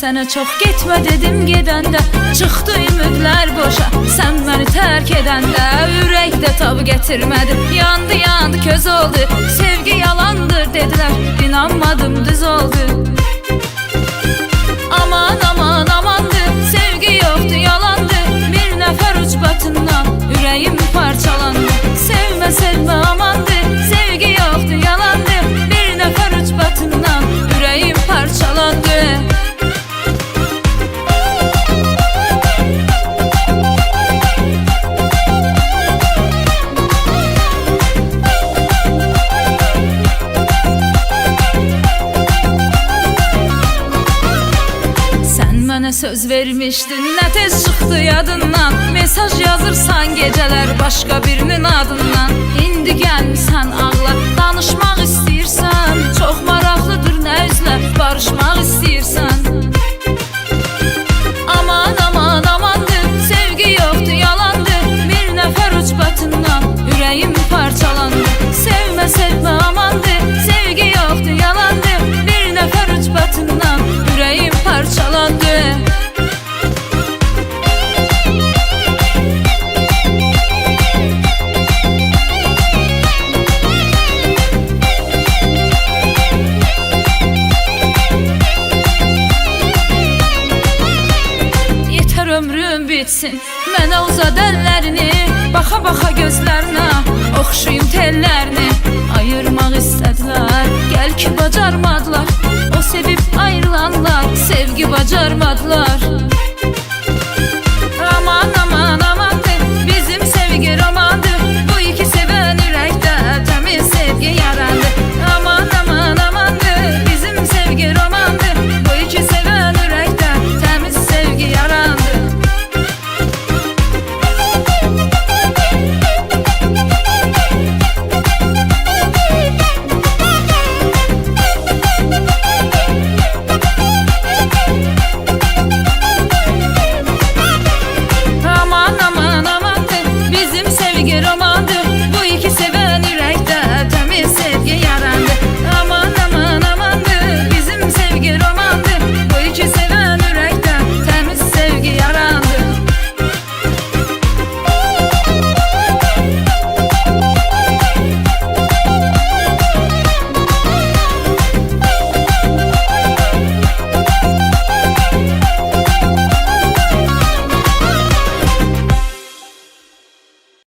Sənə çox getmə dedim gedəndə, çıxdı ümidlər boşa, sən məni tərk edəndə. Ürəkdə tab gətirmədi, yandı yandı köz oldu, sevgi yalandır dedilər, inanmadım düz oldu. Aman aman amandı, sevgi yoxdu yalandı, bir nəfər ucbatından ürəyim parçalandı. Sevmə sevmə amandı, sevgi yoxdu yalandı, bir nəfər ucbatından ürəyim parçalandı. Mənə söz vermişdin, nə tez çıxdı yadından, mesaj yazırsan gecələr başqa birinin adından. İndi gəlmisən ağla, danışmaq istəyirsən, çox maraqlıdır nə üzlə barışmaq istəyirsən. Aman aman amandı, sevgi yoxdu yalandı, bir nəfər ucbatından ürəyim parçalandı. Sevmə sevmə amandı, sevgi yoxdu yalandı, bir nəfər ucbatından ürəyim parçalandı. Ömrüm bitsin, mənə uzad əllərini, baxa-baxa gözlərinə, oxşuyum tellərini. Ayırmaq istədilər, gəl ki bacarmadılar, o sevib ayrılanlar sevgi bacarmadılar.